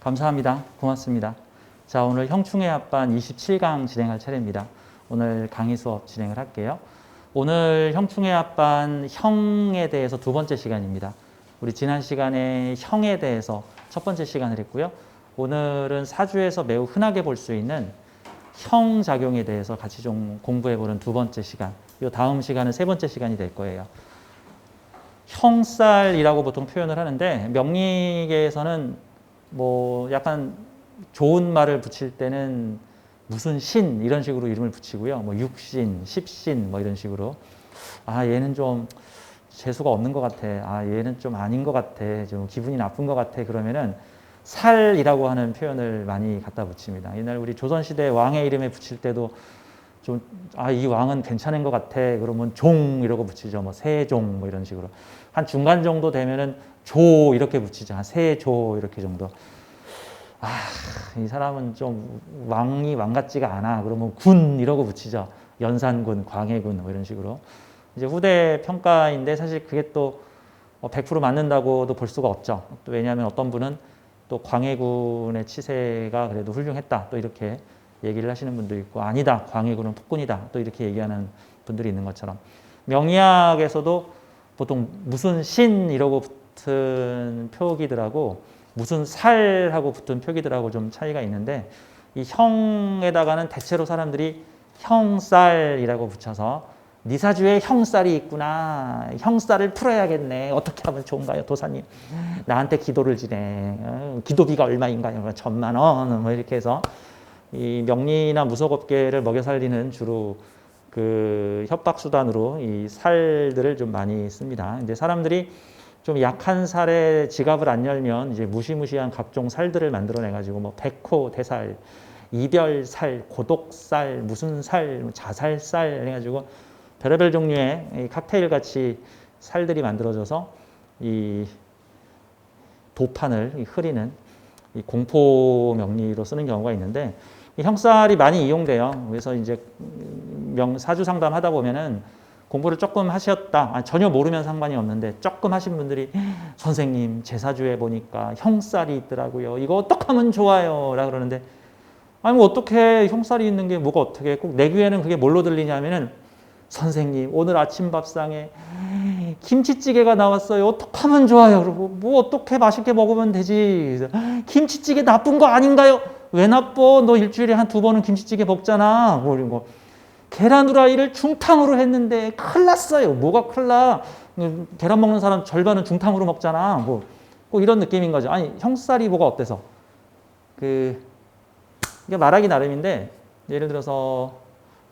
감사합니다. 고맙습니다. 자, 오늘 형충의 합반 27강 진행할 차례입니다. 오늘 강의 수업 진행을 할게요. 오늘 형충의 합반 형에 대해서 두 번째 시간입니다. 우리 지난 시간에 형에 대해서 첫 번째 시간을 했고요. 오늘은 사주에서 매우 흔하게 볼 수 있는 형작용에 대해서 같이 좀 공부해보는 두 번째 시간. 이 다음 시간은 세 번째 시간이 될 거예요. 형살이라고 보통 표현을 하는데 명리계에서는 뭐 약간 좋은 말을 붙일 때는 무슨 신 이런 식으로 이름을 붙이고요. 뭐 육신, 십신 뭐 이런 식으로 아 얘는 좀 재수가 없는 것 같아. 아 얘는 좀 아닌 것 같아. 좀 기분이 나쁜 것 같아. 그러면은 살이라고 하는 표현을 많이 갖다 붙입니다. 옛날 우리 조선시대 왕의 이름에 붙일 때도 좀 아 이 왕은 괜찮은 것 같아. 그러면 종 이러고 붙이죠. 뭐 세종 뭐 이런 식으로 한 중간 정도 되면은 조 이렇게 붙이죠. 한 세조 이렇게 정도. 아, 이 사람은 좀 왕이 왕 같지가 않아. 그러면 군 이러고 붙이죠. 연산군, 광해군 뭐 이런 식으로. 이제 후대 평가인데 사실 그게 또 100% 맞는다고도 볼 수가 없죠. 또 왜냐하면 어떤 분은 또 광해군의 치세가 그래도 훌륭했다. 또 이렇게 얘기를 하시는 분도 있고 아니다. 광해군은 폭군이다. 또 이렇게 얘기하는 분들이 있는 것처럼 명리학에서도 보통 무슨 신 이러고 붙은 표기들하고 무슨 살하고 붙은 표기들하고 좀 차이가 있는데 이 형에다가는 대체로 사람들이 형살이라고 붙여서 네 사주에 형살이 있구나. 형살을 풀어야겠네. 어떻게 하면 좋은가요, 도사님? 나한테 기도를 지내. 기도비가 얼마인가요? 1,000만 원. 뭐 이렇게 해서 이 명리나 무속업계를 먹여 살리는 주로 그 협박 수단으로 이 살들을 좀 많이 씁니다. 이제 사람들이 좀 약한 살에 지갑을 안 열면 이제 무시무시한 각종 살들을 만들어내 가지고 뭐 백호 대살, 이별살, 고독살, 무슨 살, 자살살 해가지고 별의별 종류의 이 칵테일 같이 살들이 만들어져서 이 도판을 흐리는 이 공포 명리로 쓰는 경우가 있는데 이 형살이 많이 이용돼요. 그래서 이제 사주 상담하다 보면은 공부를 조금 하셨다. 전혀 모르면 상관이 없는데 조금 하신 분들이 선생님 제 사주에 보니까 형살이 있더라고요. 이거 어떻게 하면 좋아요? 라고 그러는데 아니 뭐 어떻게 형살이 있는 게 뭐가 어떻게 꼭 내 귀에는 그게 뭘로 들리냐면은 선생님 오늘 아침 밥상에 김치찌개가 나왔어요. 어떻게 하면 좋아요? 그러고 뭐 어떻게 맛있게 먹으면 되지? 김치찌개 나쁜 거 아닌가요? 왜 나빠? 너 일주일에 한 2번은 김치찌개 먹잖아. 뭐 이런 거. 계란 후라이를 중탕으로 했는데 큰일 났어요. 뭐가 큰일 나? 계란 먹는 사람 절반은 중탕으로 먹잖아. 뭐 꼭 이런 느낌인 거죠. 아니 형살이 뭐가 어때서? 이게 말하기 나름인데 예를 들어서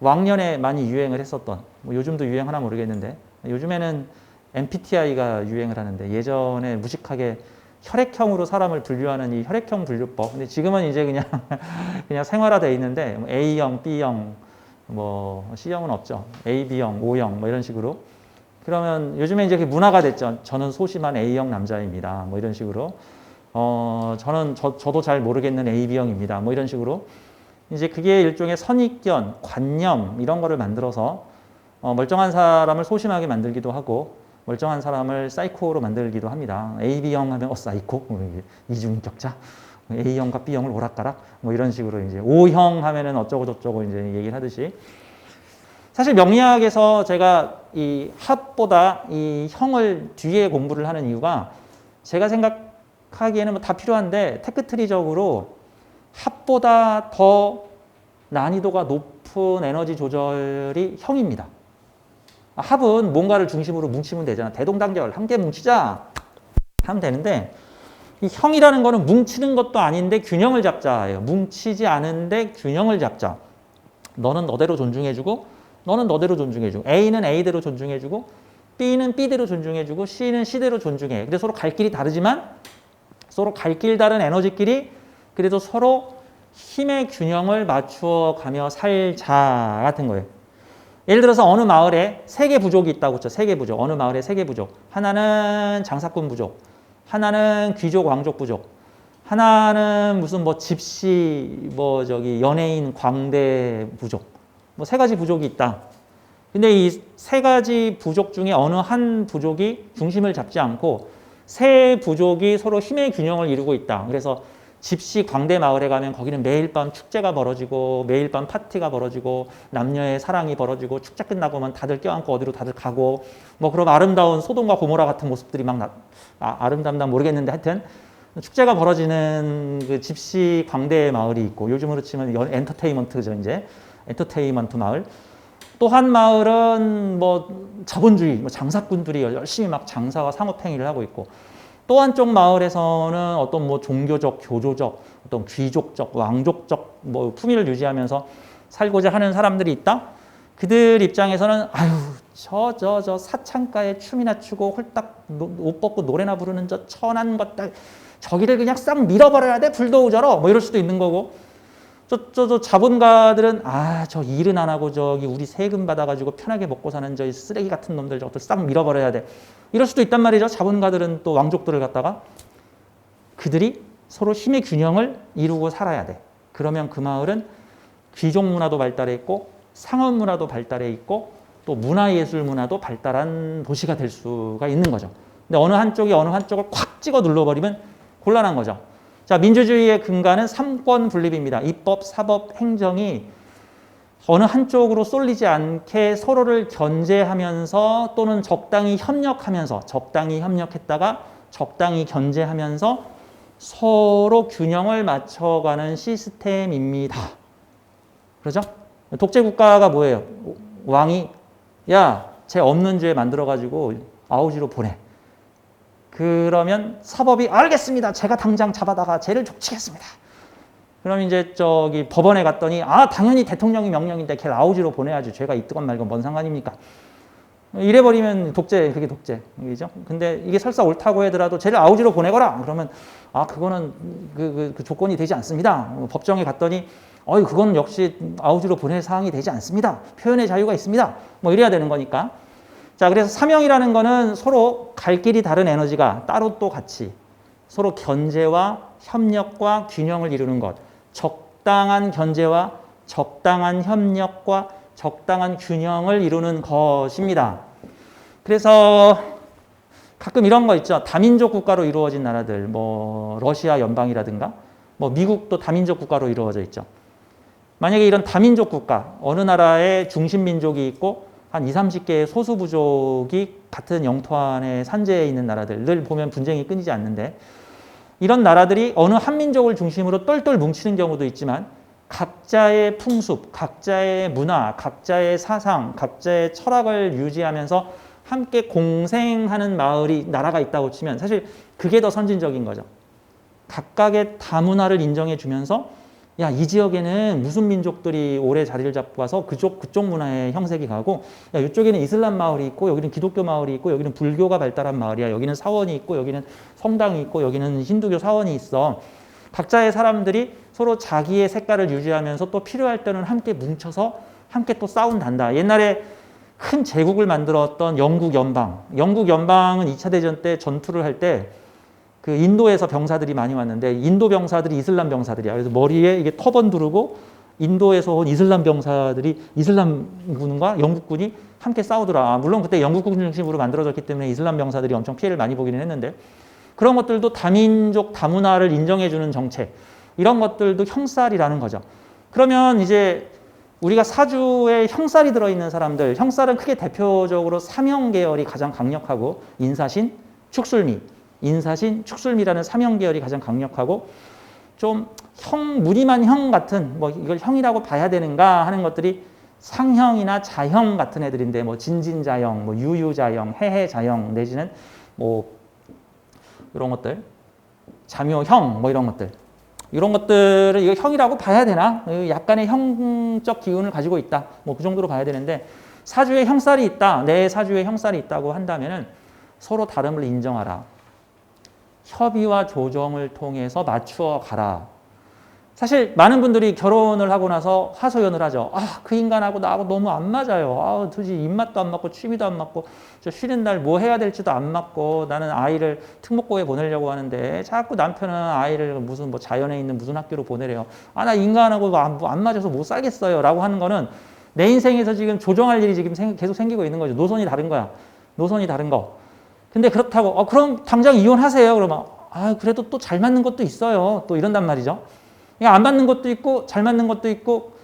왕년에 많이 유행을 했었던 뭐 요즘도 유행하나 모르겠는데 요즘에는 MBTI가 유행을 하는데 예전에 무식하게 혈액형으로 사람을 분류하는 이 혈액형 분류법. 근데 지금은 이제 그냥 생활화되어 있는데 A형, B형, 뭐 C형은 없죠. A, B형, O형 뭐 이런 식으로. 그러면 요즘에 이제 문화가 됐죠. 저는 소심한 A형 남자입니다. 뭐 이런 식으로. 저도 잘 모르겠는 A, B형입니다. 뭐 이런 식으로. 이제 그게 일종의 선입견, 관념 이런 거를 만들어서 멀쩡한 사람을 소심하게 만들기도 하고 멀쩡한 사람을 사이코로 만들기도 합니다. A, B형 하면 사이코, 이중인격자. A형과 B형을 오락가락 뭐 이런 식으로 이제 O형 하면은 어쩌고 저쩌고 이제 얘기를 하듯이 사실 명리학에서 제가 이 합보다 이 형을 뒤에 공부를 하는 이유가 제가 생각하기에는 뭐 다 필요한데 테크트리적으로 합보다 더 난이도가 높은 에너지 조절이 형입니다. 합은 뭔가를 중심으로 뭉치면 되잖아. 대동단결 함께 뭉치자 하면 되는데 이 형이라는 거는 뭉치는 것도 아닌데 균형을 잡자예요. 뭉치지 않은데 균형을 잡자. 너는 너대로 존중해주고 너는 너대로 존중해주고 A는 A대로 존중해주고 B는 B대로 존중해주고 C는 C대로 존중해. 근데 서로 갈 길이 다르지만 서로 갈 길 다른 에너지끼리 그래도 서로 힘의 균형을 맞추어 가며 살자 같은 거예요. 예를 들어서 어느 마을에 3개 부족이 있다고 했죠. 3개 부족. 어느 마을에 3개 부족. 하나는 장사꾼 부족. 하나는 귀족 왕족 부족. 하나는 무슨 뭐 집시 연예인 광대 부족. 뭐 세 가지 부족이 있다. 근데 이 세 가지 부족 중에 어느 한 부족이 중심을 잡지 않고 세 부족이 서로 힘의 균형을 이루고 있다. 그래서 집시 광대 마을에 가면 거기는 매일 밤 축제가 벌어지고 매일 밤 파티가 벌어지고 남녀의 사랑이 벌어지고 축제 끝나고 면 다들 껴안고 어디로 다들 가고 뭐 그런 아름다운 소돔과 고모라 같은 모습들이 막 아름답나 모르겠는데 하여튼 축제가 벌어지는 그 집시 광대 마을이 있고 요즘으로 치면 엔터테인먼트죠. 이제 엔터테인먼트 마을. 또 한 마을은 뭐 자본주의, 뭐 장사꾼들이 열심히 막 장사와 상업행위를 하고 있고 또 한쪽 마을에서는 어떤 뭐 종교적, 교조적, 어떤 귀족적, 왕족적 뭐 품위를 유지하면서 살고자 하는 사람들이 있다. 그들 입장에서는 아유 저 사창가에 춤이나 추고 홀딱 옷 벗고 노래나 부르는 저 천한 것들 저기를 그냥 싹 밀어버려야 돼 불도우저로 뭐 이럴 수도 있는 거고 저 자본가들은 저 일은 안 하고 저기 우리 세금 받아가지고 편하게 먹고 사는 저 쓰레기 같은 놈들 저것들 싹 밀어버려야 돼 이럴 수도 있단 말이죠. 자본가들은 또 왕족들을 갖다가 그들이 서로 힘의 균형을 이루고 살아야 돼. 그러면 그 마을은 귀족 문화도 발달해 있고 상업 문화도 발달해 있고 또 문화예술 문화도 발달한 도시가 될 수가 있는 거죠. 근데 어느 한쪽이 어느 한쪽을 콱 찍어 눌러버리면 곤란한 거죠. 자, 민주주의의 근간은 삼권 분립입니다. 입법, 사법, 행정이 어느 한쪽으로 쏠리지 않게 서로를 견제하면서 또는 적당히 협력했다가 적당히 견제하면서 서로 균형을 맞춰가는 시스템입니다. 그렇죠? 독재 국가가 뭐예요? 왕이 쟤 없는 죄 만들어가지고 아우지로 보내. 그러면 사법이 알겠습니다. 제가 당장 잡아다가 쟤를 족치겠습니다. 그럼 이제 저기 법원에 갔더니 당연히 대통령이 명령인데 걔를 아우지로 보내야지. 죄가 있건 말건 뭔 상관입니까? 이래버리면 그게 독재이죠. 근데 이게 설사 옳다고 하더라도 쟤를 아우지로 보내거라. 그러면 그거는 그 조건이 되지 않습니다. 법정에 갔더니 그건 역시 아우지로 보낼 사항이 되지 않습니다. 표현의 자유가 있습니다. 뭐 이래야 되는 거니까. 자, 그래서 사명이라는 거는 서로 갈 길이 다른 에너지가 따로 또 같이 서로 견제와 협력과 균형을 이루는 것. 적당한 견제와 적당한 협력과 적당한 균형을 이루는 것입니다. 그래서 가끔 이런 거 있죠. 다민족 국가로 이루어진 나라들, 뭐 러시아 연방이라든가 뭐 미국도 다민족 국가로 이루어져 있죠. 만약에 이런 다민족 국가, 어느 나라에 중심 민족이 있고 한 20, 30개의 소수 부족이 같은 영토 안에 산재해 있는 나라들 늘 보면 분쟁이 끊이지 않는데 이런 나라들이 어느 한 민족을 중심으로 똘똘 뭉치는 경우도 있지만 각자의 풍습, 각자의 문화, 각자의 사상, 각자의 철학을 유지하면서 함께 공생하는 나라가 있다고 치면 사실 그게 더 선진적인 거죠. 각각의 다문화를 인정해 주면서 이 지역에는 무슨 민족들이 오래 자리를 잡고 와서 그쪽 문화의 형색이 가고 이쪽에는 이슬람 마을이 있고 여기는 기독교 마을이 있고 여기는 불교가 발달한 마을이야. 여기는 사원이 있고 여기는 성당이 있고 여기는 힌두교 사원이 있어. 각자의 사람들이 서로 자기의 색깔을 유지하면서 또 필요할 때는 함께 뭉쳐서 함께 또 싸운단다. 옛날에 큰 제국을 만들었던 영국 연방은 2차 대전 때 전투를 할 때 그 인도에서 병사들이 많이 왔는데 인도 병사들이 이슬람 병사들이야. 그래서 머리에 이게 터번 두르고 인도에서 온 이슬람 병사들이 이슬람군과 영국군이 함께 싸우더라. 물론 그때 영국군 중심으로 만들어졌기 때문에 이슬람 병사들이 엄청 피해를 많이 보기는 했는데 그런 것들도 다민족 다문화를 인정해주는 정책 이런 것들도 형살이라는 거죠. 그러면 이제 우리가 사주에 형살이 들어있는 사람들 형살은 크게 대표적으로 사명 계열이 가장 강력하고 인사신, 축술미라는 사명 계열이 가장 강력하고 좀 무늬만 형 같은 뭐 이걸 형이라고 봐야 되는가 하는 것들이 상형이나 자형 같은 애들인데 뭐 진진자형, 뭐 유유자형, 해해자형 내지는 뭐 이런 것들 자묘형 뭐 이런 것들을 이거 형이라고 봐야 되나? 약간의 형적 기운을 가지고 있다. 뭐 그 정도로 봐야 되는데 사주에 형살이 있다. 내 사주에 형살이 있다고 한다면은 서로 다름을 인정하라. 협의와 조정을 통해서 맞추어 가라. 사실 많은 분들이 결혼을 하고 나서 하소연을 하죠. 그 인간하고 나하고 너무 안 맞아요. 도저히 입맛도 안 맞고 취미도 안 맞고 저 쉬는 날 뭐 해야 될지도 안 맞고 나는 아이를 특목고에 보내려고 하는데 자꾸 남편은 아이를 무슨 뭐 자연에 있는 무슨 학교로 보내래요. 나 인간하고 안 맞아서 못 살겠어요. 라고 하는 거는 내 인생에서 지금 조정할 일이 지금 계속 생기고 있는 거죠. 노선이 다른 거야. 노선이 다른 거. 근데 그렇다고 그럼 당장 이혼하세요. 그러면 그래도 또 잘 맞는 것도 있어요. 또 이런단 말이죠. 그러니까 안 맞는 것도 있고 잘 맞는 것도 있고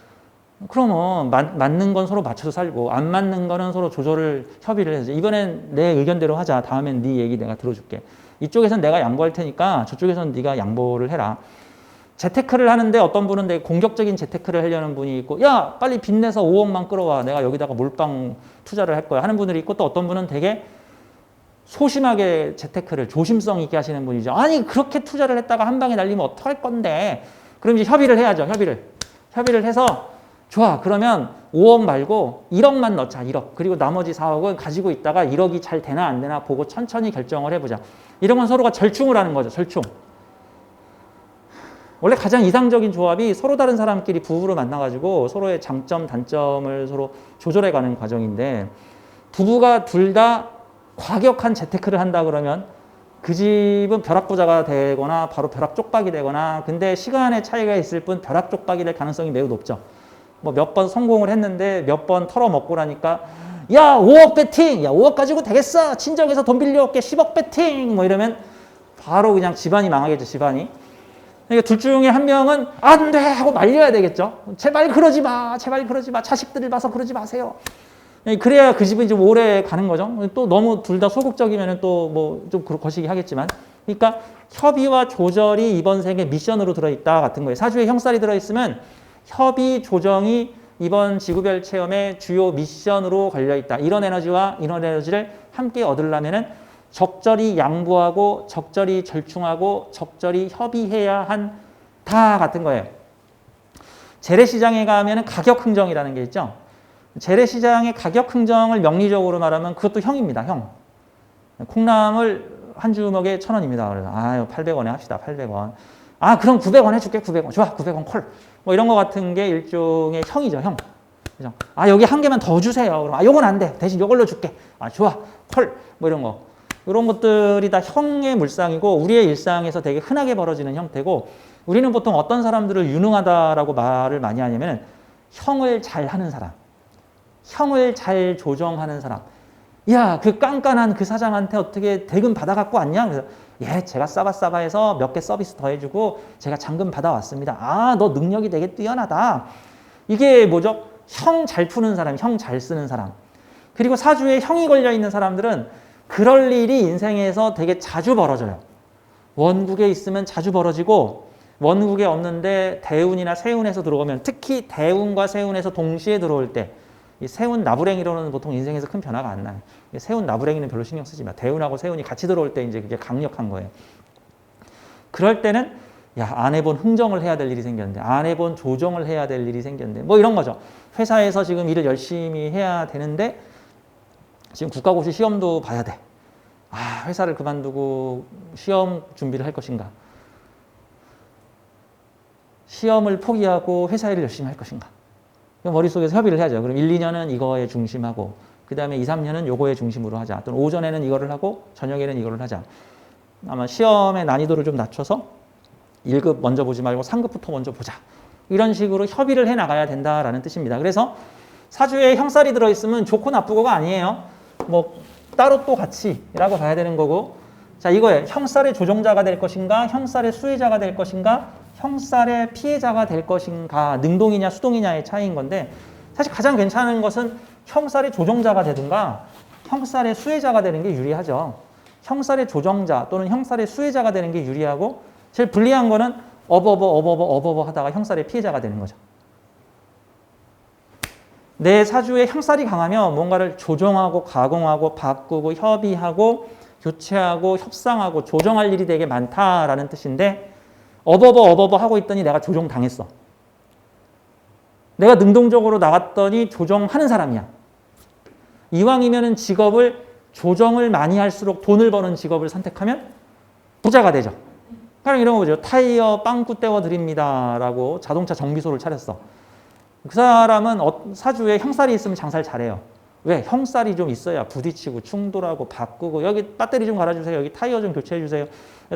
그러면 맞는 건 서로 맞춰서 살고 안 맞는 거는 서로 조절을 협의를 해서 이번엔 내 의견대로 하자. 다음엔 네 얘기 내가 들어줄게. 이쪽에선 내가 양보할 테니까 저쪽에선 네가 양보를 해라. 재테크를 하는데 어떤 분은 되게 공격적인 재테크를 하려는 분이 있고 야 빨리 빚내서 5억만 끌어와 내가 여기다가 몰빵 투자를 할 거야 하는 분들이 있고 또 어떤 분은 되게 소심하게 재테크를 조심성 있게 하시는 분이죠. 아니 그렇게 투자를 했다가 한 방에 날리면 어떡할 건데. 그럼 이제 협의를 해야죠. 협의를 해서 좋아 그러면 5억 말고 1억만 넣자 1억. 그리고 나머지 4억은 가지고 있다가 1억이 잘 되나 안 되나 보고 천천히 결정을 해보자. 이런 건 서로가 절충을 하는 거죠. 절충. 원래 가장 이상적인 조합이 서로 다른 사람끼리 부부로 만나가지고 서로의 장점, 단점을 서로 조절해가는 과정인데 부부가 둘 다 과격한 재테크를 한다 그러면 그 집은 벼락부자가 되거나 바로 벼락 쪽박이 되거나 근데 시간의 차이가 있을 뿐 벼락 쪽박이 될 가능성이 매우 높죠. 뭐 몇 번 성공을 했는데 몇 번 털어먹고 나니까 야 5억 배팅! 야 5억 가지고 되겠어! 친정에서 돈 빌려올게 10억 배팅! 뭐 이러면 바로 그냥 집안이 망하겠죠. 집안이. 그러니까 둘 중에 한 명은 안 돼! 하고 말려야 되겠죠. 제발 그러지 마! 제발 그러지 마! 자식들을 봐서 그러지 마세요. 그래야 그 집은 좀 오래 가는 거죠. 또 너무 둘 다 소극적이면 또 뭐 좀 거시기 하겠지만. 그러니까 협의와 조절이 이번 생에 미션으로 들어있다 같은 거예요. 사주에 형살이 들어있으면 협의, 조정이 이번 지구별 체험의 주요 미션으로 걸려있다. 이런 에너지와 이런 에너지를 함께 얻으려면은 적절히 양보하고 적절히 절충하고 적절히 협의해야 한다 같은 거예요. 재래시장에 가면은 가격 흥정이라는 게 있죠. 재래시장의 가격 흥정을 명리적으로 말하면 그것도 형입니다. 형. 콩나물 한 주먹에 1,000원입니다. 그래서 800원에 합시다. 800원. 그럼 900원 해줄게. 900원. 좋아. 900원 콜. 뭐 이런 거 같은 게 일종의 형이죠. 형. 그죠? 여기 한 개만 더 주세요. 그럼 요건 안 돼. 대신 요걸로 줄게. 좋아. 콜. 뭐 이런 거. 이런 것들이 다 형의 물상이고 우리의 일상에서 되게 흔하게 벌어지는 형태고 우리는 보통 어떤 사람들을 유능하다라고 말을 많이 하냐면 형을 잘 하는 사람. 형을 잘 조정하는 사람. 야, 그 깐깐한 그 사장한테 어떻게 대금 받아갖고 왔냐? 그래서 제가 싸바싸바해서 몇 개 서비스 더 해주고 제가 잔금 받아왔습니다. 너 능력이 되게 뛰어나다. 이게 뭐죠? 형 잘 푸는 사람, 형 잘 쓰는 사람. 그리고 사주에 형이 걸려있는 사람들은 그럴 일이 인생에서 되게 자주 벌어져요. 원국에 있으면 자주 벌어지고 원국에 없는데 대운이나 세운에서 들어오면 특히 대운과 세운에서 동시에 들어올 때 이 세운 나부랭이로는 보통 인생에서 큰 변화가 안 나요. 세운 나부랭이는 별로 신경 쓰지 마. 대운하고 세운이 같이 들어올 때 이제 그게 강력한 거예요. 그럴 때는 안 해본 흥정을 해야 될 일이 생겼는데 안 해본 조정을 해야 될 일이 생겼는데 뭐 이런 거죠. 회사에서 지금 일을 열심히 해야 되는데 지금 국가고시 시험도 봐야 돼. 회사를 그만두고 시험 준비를 할 것인가? 시험을 포기하고 회사 일을 열심히 할 것인가? 머릿속에서 협의를 해야죠. 그럼 1, 2년은 이거에 중심하고 그 다음에 2, 3년은 요거에 중심으로 하자. 또는 오전에는 이거를 하고 저녁에는 이거를 하자. 아마 시험의 난이도를 좀 낮춰서 1급 먼저 보지 말고 3급부터 먼저 보자. 이런 식으로 협의를 해나가야 된다라는 뜻입니다. 그래서 사주에 형살이 들어있으면 좋고 나쁘고가 아니에요. 뭐 따로 또 같이라고 봐야 되는 거고 자 이거예요. 형살의 조종자가 될 것인가 형살의 수혜자가 될 것인가 형살의 피해자가 될 것인가 능동이냐 수동이냐의 차이인 건데 사실 가장 괜찮은 것은 형살의 조종자가 되든가 형살의 수혜자가 되는 게 유리하죠. 형살의 조정자 또는 형살의 수혜자가 되는 게 유리하고 제일 불리한 거는 어버버 하다가 형살의 피해자가 되는 거죠. 내 사주에 형살이 강하면 뭔가를 조정하고 가공하고 바꾸고 협의하고 교체하고 협상하고 조정할 일이 되게 많다라는 뜻인데 어버버 하고 있더니 내가 조정당했어. 내가 능동적으로 나갔더니 조정하는 사람이야. 이왕이면은 직업을 조정을 많이 할수록 돈을 버는 직업을 선택하면 부자가 되죠. 그럼 이런 거 보죠. 타이어 빵꾸 떼어드립니다 라고 자동차 정비소를 차렸어. 그 사람은 사주에 형살이 있으면 장사를 잘해요. 왜? 형살이 좀 있어야 부딪히고 충돌하고 바꾸고 여기 배터리 좀 갈아주세요. 여기 타이어 좀 교체해 주세요.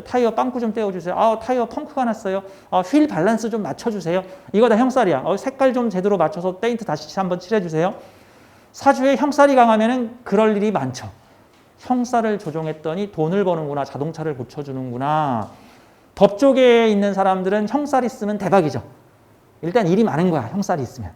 타이어 빵꾸 좀 떼어주세요. 타이어 펑크가 났어요. 휠 밸런스 좀 맞춰주세요. 이거 다 형살이야. 색깔 좀 제대로 맞춰서 페인트 다시 한번 칠해주세요. 사주에 형살이 강하면은 그럴 일이 많죠. 형살을 조종했더니 돈을 버는구나. 자동차를 고쳐주는구나. 법 쪽에 있는 사람들은 형살 있으면 대박이죠. 일단 일이 많은 거야. 형살이 있으면.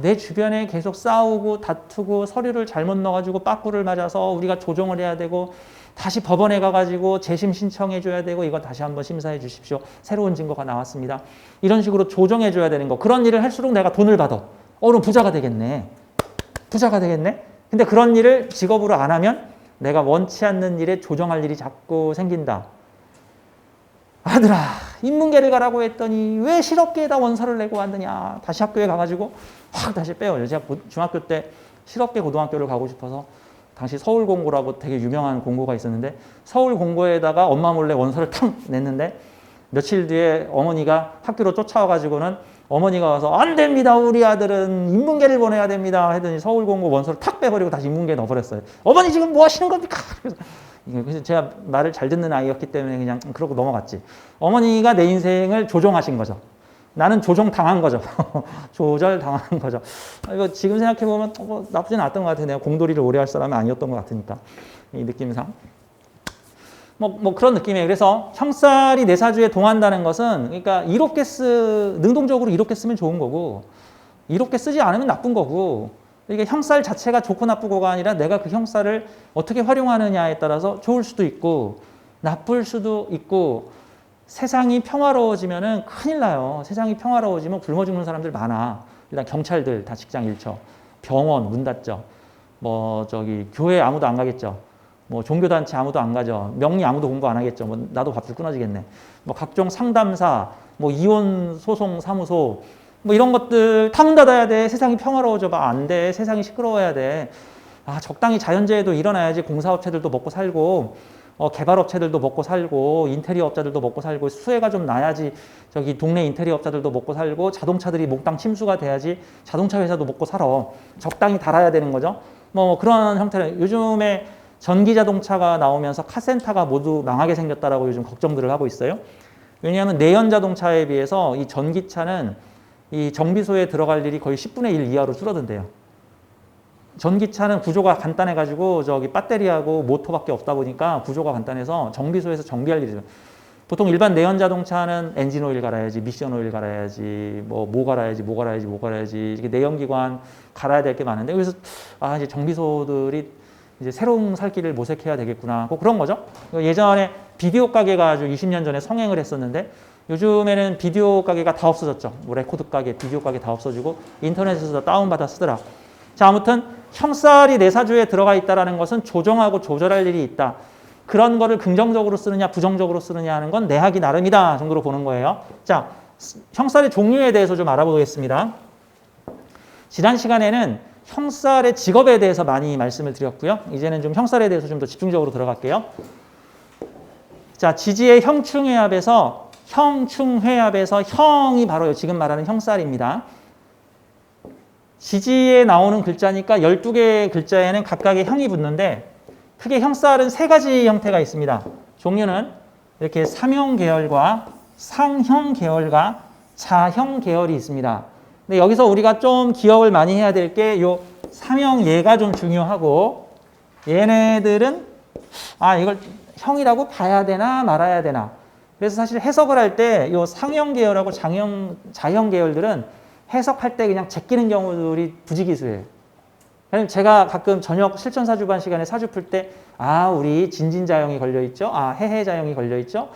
내 주변에 계속 싸우고 다투고 서류를 잘못 넣어가지고 빠꾸를 맞아서 우리가 조정을 해야 되고 다시 법원에 가가지고 재심 신청해 줘야 되고 이거 다시 한번 심사해 주십시오. 새로운 증거가 나왔습니다. 이런 식으로 조정해 줘야 되는 거. 그런 일을 할수록 내가 돈을 받아. 그럼 부자가 되겠네. 부자가 되겠네. 근데 그런 일을 직업으로 안 하면 내가 원치 않는 일에 조정할 일이 자꾸 생긴다. 아들아, 인문계를 가라고 했더니 왜 실업계에다 원서를 내고 왔느냐. 다시 학교에 가가지고 확 다시 빼요. 제가 중학교 때 실업계 고등학교를 가고 싶어서 당시 서울공고라고 되게 유명한 공고가 있었는데 서울공고에다가 엄마 몰래 원서를 탁 냈는데 며칠 뒤에 어머니가 학교로 쫓아와가지고는 어머니가 와서 안 됩니다. 우리 아들은 인문계를 보내야 됩니다. 하더니 서울공고 원서를 탁 빼버리고 다시 인문계에 넣어버렸어요. 어머니 지금 뭐 하시는 겁니까? 그래서 제가 말을 잘 듣는 아이였기 때문에 그냥 그러고 넘어갔지. 어머니가 내 인생을 조종하신 거죠. 나는 조종당한 거죠. 조절당한 거죠. 이거 지금 생각해보면 나쁘진 않았던 것 같아요. 내가 공돌이를 오래 할 사람은 아니었던 것 같으니까. 이 느낌상. 뭐 그런 느낌이에요. 그래서 형살이 내 사주에 동한다는 것은 그러니까 이롭게 능동적으로 이롭게 쓰면 좋은 거고 이롭게 쓰지 않으면 나쁜 거고 이게 형살 자체가 좋고 나쁘고가 아니라 내가 그 형살을 어떻게 활용하느냐에 따라서 좋을 수도 있고 나쁠 수도 있고 세상이 평화로워지면은 큰일 나요. 세상이 평화로워지면 굶어 죽는 사람들 많아. 일단 경찰들 다 직장 잃죠. 병원 문 닫죠. 교회 아무도 안 가겠죠. 종교단체 아무도 안 가죠. 명리 아무도 공부 안 하겠죠. 나도 밥줄 끊어지겠네. 각종 상담사, 이혼 소송 사무소, 이런 것들 다 문 닫아야 돼. 세상이 평화로워져 봐. 안 돼. 세상이 시끄러워야 돼. 적당히 자연재해도 일어나야지 공사업체들도 먹고 살고, 개발업체들도 먹고 살고, 인테리어 업자들도 먹고 살고, 수혜가 좀 나야지 동네 인테리어 업자들도 먹고 살고, 자동차들이 몽땅 침수가 돼야지 자동차 회사도 먹고 살아. 적당히 달아야 되는 거죠. 그런 형태는 요즘에 전기 자동차가 나오면서 카센터가 모두 망하게 생겼다라고 요즘 걱정들을 하고 있어요. 왜냐하면 내연 자동차에 비해서 이 전기차는 이 정비소에 들어갈 일이 거의 10분의 1 이하로 줄어든대요. 전기차는 구조가 간단해가지고 배터리하고 모터밖에 없다 보니까 구조가 간단해서 정비소에서 정비할 일이죠. 보통 일반 내연 자동차는 엔진 오일 갈아야지, 미션 오일 갈아야지, 뭐 갈아야지 이렇게 내연기관 갈아야 될 게 많은데 그래서 이제 정비소들이 이제 새로운 살 길을 모색해야 되겠구나. 그런 거죠. 예전에 비디오 가게가 아주 20년 전에 성행을 했었는데 요즘에는 비디오 가게가 다 없어졌죠. 레코드 가게, 비디오 가게 다 없어지고 인터넷에서 다운받아 쓰더라. 자, 아무튼 형살이 내 사주에 들어가 있다는 것은 조정하고 조절할 일이 있다. 그런 거를 긍정적으로 쓰느냐 부정적으로 쓰느냐 하는 건 내하기 나름이다 정도로 보는 거예요. 자, 형살의 종류에 대해서 좀 알아보겠습니다. 지난 시간에는 형살의 직업에 대해서 많이 말씀을 드렸고요. 이제는 좀 형살에 대해서 좀 더 집중적으로 들어갈게요. 자, 지지의 형충회합에서 형이 바로 지금 말하는 형살입니다. 지지에 나오는 글자니까 12개의 글자에는 각각의 형이 붙는데 크게 형살은 세 가지 형태가 있습니다. 종류는 이렇게 삼형 계열과 상형 계열과 자형 계열이 있습니다. 근데 여기서 우리가 좀 기억을 많이 해야 될 게 요 삼형 얘가 좀 중요하고 얘네들은 이걸 형이라고 봐야 되나 말아야 되나. 그래서 사실 해석을 할 때 요 상형 계열하고 자형 계열들은 해석할 때 그냥 제끼는 경우들이 부지기수예요. 제가 가끔 저녁 실천사주반 시간에 사주 풀 때 우리 진진자형이 걸려있죠. 해해자형이 걸려있죠.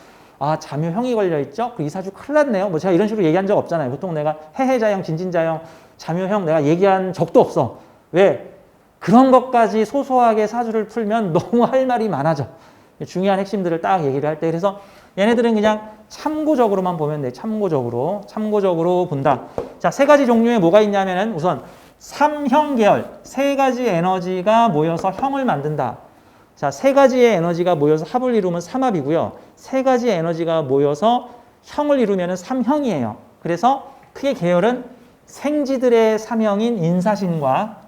자묘형이 걸려있죠. 이 사주 큰일 났네요. 제가 이런 식으로 얘기한 적 없잖아요. 보통 내가 해해자형, 진진자형, 자묘형 내가 얘기한 적도 없어. 왜? 그런 것까지 소소하게 사주를 풀면 너무 할 말이 많아져. 중요한 핵심들을 딱 얘기를 할 때. 그래서 얘네들은 그냥 참고적으로만 보면 돼. 참고적으로 본다. 자, 세 가지 종류에 뭐가 있냐면은 우선 삼형 계열, 세 가지 에너지가 모여서 형을 만든다. 자, 세 가지의 에너지가 모여서 합을 이루면 삼합이고요. 세 가지의 에너지가 모여서 형을 이루면 삼형이에요. 그래서 크게 계열은 생지들의 삼형인 인사신과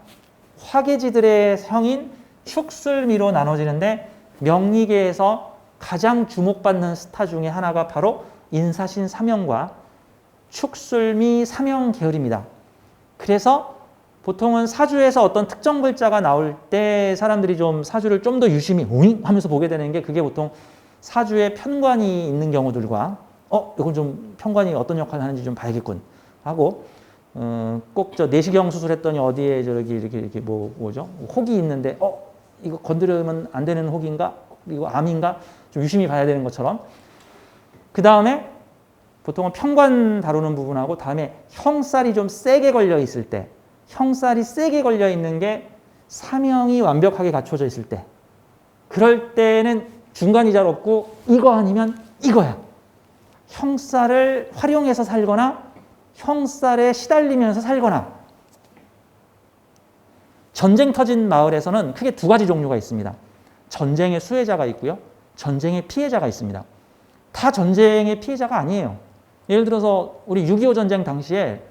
화계지들의 형인 축술미로 나눠지는데 명리계에서 가장 주목받는 스타 중에 하나가 바로 인사신 삼형과 축술미 삼형 계열입니다. 그래서 보통은 사주에서 어떤 특정 글자가 나올 때 사람들이 좀 사주를 좀 더 유심히 오잉 하면서 보게 되는 게 그게 보통 사주에 편관이 있는 경우들과 이건 좀 편관이 어떤 역할을 하는지 좀 봐야겠군 하고 꼭 저 내시경 수술했더니 어디에 저기 이렇게 뭐죠? 혹이 있는데 이거 건드리면 안 되는 혹인가? 이거 암인가? 좀 유심히 봐야 되는 것처럼 그 다음에 보통은 편관 다루는 부분하고 다음에 형살이 좀 세게 걸려 있을 때 형살이 세게 걸려 있는 게 삼형이 완벽하게 갖춰져 있을 때 그럴 때는 중간이 잘 없고 이거 아니면 이거야. 형살을 활용해서 살거나 형살에 시달리면서 살거나 전쟁 터진 마을에서는 크게 두 가지 종류가 있습니다. 전쟁의 수혜자가 있고요. 전쟁의 피해자가 있습니다. 다 전쟁의 피해자가 아니에요. 예를 들어서 우리 6.25 전쟁 당시에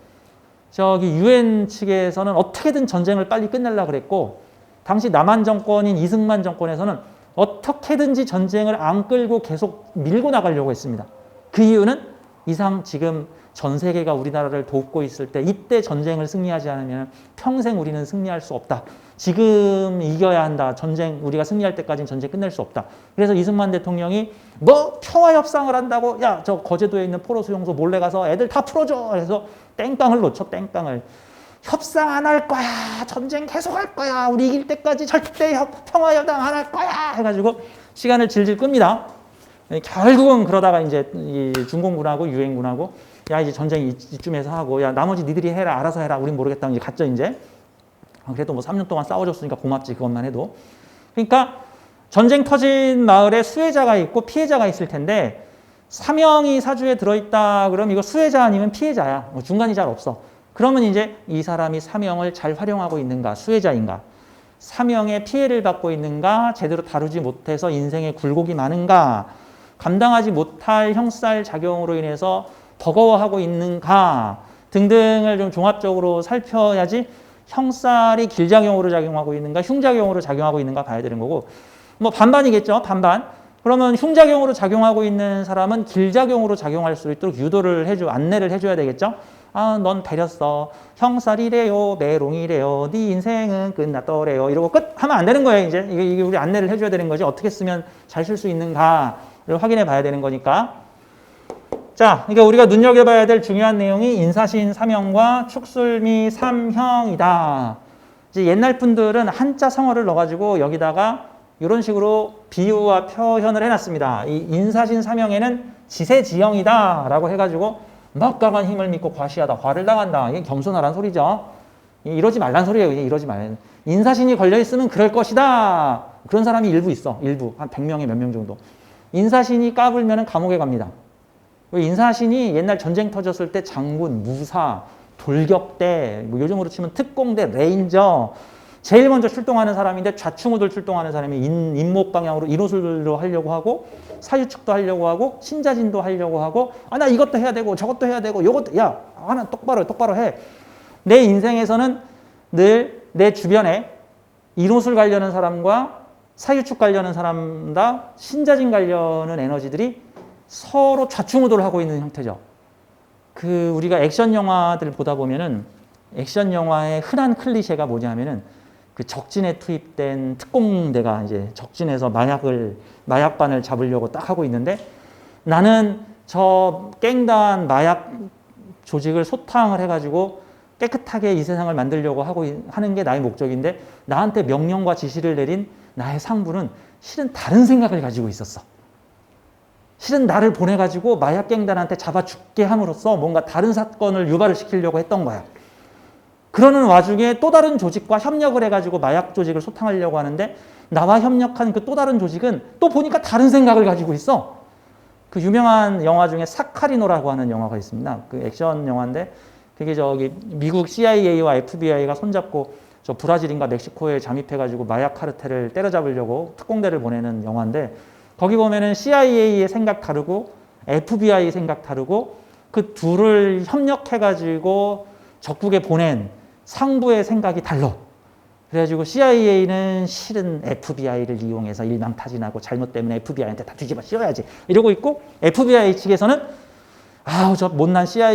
저기 유엔 측에서는 어떻게든 전쟁을 빨리 끝내려고 그랬고 당시 남한 정권인 이승만 정권에서는 어떻게든지 전쟁을 안 끌고 계속 밀고 나가려고 했습니다. 그 이유는 이상 지금 전 세계가 우리나라를 돕고 있을 때 이때 전쟁을 승리하지 않으면 평생 우리는 승리할 수 없다. 지금 이겨야 한다. 전쟁 우리가 승리할 때까지는 전쟁 끝낼 수 없다. 그래서 이승만 대통령이 뭐 평화 협상을 한다고 야 저 거제도에 있는 포로 수용소 몰래 가서 애들 다 풀어줘. 그래서 땡깡을 놓쳐 땡깡을 협상 안 할 거야. 전쟁 계속 할 거야. 우리 이길 때까지 절대 평화 협상 안 할 거야. 해가지고 시간을 질질 끕니다. 결국은 그러다가 이제 이 중공군하고 유엔군하고 야 이제 전쟁 이쯤에서 하고 야 나머지 니들이 해라 알아서 해라 우린 모르겠다 이제 갔죠 이제. 그래도 뭐 3년 동안 싸워줬으니까 고맙지 그것만 해도. 그러니까 전쟁 터진 마을에 수혜자가 있고 피해자가 있을 텐데 삼형이 사주에 들어있다 그러면 이거 수혜자 아니면 피해자야. 뭐 중간이 잘 없어. 그러면 이제 이 사람이 삼형을 잘 활용하고 있는가 수혜자인가 삼형의 피해를 받고 있는가 제대로 다루지 못해서 인생에 굴곡이 많은가 감당하지 못할 형살 작용으로 인해서 버거워하고 있는가 등등을 좀 종합적으로 살펴야지 형살이 길작용으로 작용하고 있는가 흉작용으로 작용하고 있는가 봐야 되는 거고 뭐 반반이겠죠 반반. 그러면 흉작용으로 작용하고 있는 사람은 길작용으로 작용할 수 있도록 유도를 안내를 해줘야 되겠죠. 넌 배렸어. 형살이래요. 메롱이래요. 네 인생은 끝났더래요. 이러고 끝 하면 안 되는 거예요. 이제 이게 우리 안내를 해줘야 되는 거지. 어떻게 쓰면 잘 쓸 수 있는가를 확인해 봐야 되는 거니까. 자, 그러니까 우리가 눈여겨봐야 될 중요한 내용이 인사신 삼형과 축술미 삼형이다. 이제 옛날 분들은 한자 성어를 넣어가지고 여기다가 이런 식으로 비유와 표현을 해놨습니다. 이 인사신 삼형에는 지세지형이다라고 해가지고 막강한 힘을 믿고 과시하다, 과를 당한다. 이게 겸손하란 소리죠. 이러지 말란 소리예요. 이러지 말. 인사신이 걸려있으면 그럴 것이다. 그런 사람이 일부 있어. 일부. 한 100명에 몇 명 정도. 인사신이 까불면 감옥에 갑니다. 인사신이 옛날 전쟁 터졌을 때 장군, 무사, 돌격대, 뭐 요즘으로 치면 특공대, 레인저 제일 먼저 출동하는 사람인데 좌충우돌 출동하는 사람이 인목 방향으로 인호술로 하려고 하고 사유축도 하려고 하고 신자진도 하려고 하고 나 이것도 해야 되고 저것도 해야 되고 요것도 야 하나 똑바로 해. 내 인생에서는 늘 내 주변에 인호술 가려는 사람과 사유축 가려는 사람과 신자진 가려는 에너지들이 서로 좌충우돌을 하고 있는 형태죠. 우리가 액션 영화들 보다 보면은 액션 영화의 흔한 클리셰가 뭐냐면은 그 적진에 투입된 특공대가 이제 적진에서 마약반을 잡으려고 딱 하고 있는데 나는 저 깽단 마약 조직을 소탕을 해가지고 깨끗하게 이 세상을 만들려고 하는 게 나의 목적인데 나한테 명령과 지시를 내린 나의 상부는 실은 다른 생각을 가지고 있었어. 실은 나를 보내가지고 마약갱단한테 잡아 죽게 함으로써 뭔가 다른 사건을 유발을 시키려고 했던 거야. 그러는 와중에 또 다른 조직과 협력을 해가지고 마약 조직을 소탕하려고 하는데 나와 협력한 그 또 다른 조직은 또 보니까 다른 생각을 가지고 있어. 그 유명한 영화 중에 사카리노라고 하는 영화가 있습니다. 그 액션 영화인데 그게 저기 미국 CIA와 FBI가 손잡고 저 브라질인가 멕시코에 잠입해가지고 마약 카르텔을 때려잡으려고 특공대를 보내는 영화인데 거기 보면은 CIA의 생각 다르고 FBI 생각 다르고 그 둘을 협력해가지고 적국에 보낸 상부의 생각이 달라. 그래가지고 CIA는 실은 FBI를 이용해서 일망타진하고 잘못 때문에 FBI한테 다 뒤집어 씌워야지 이러고 있고 FBI 측에서는 아우 저 못난 CIA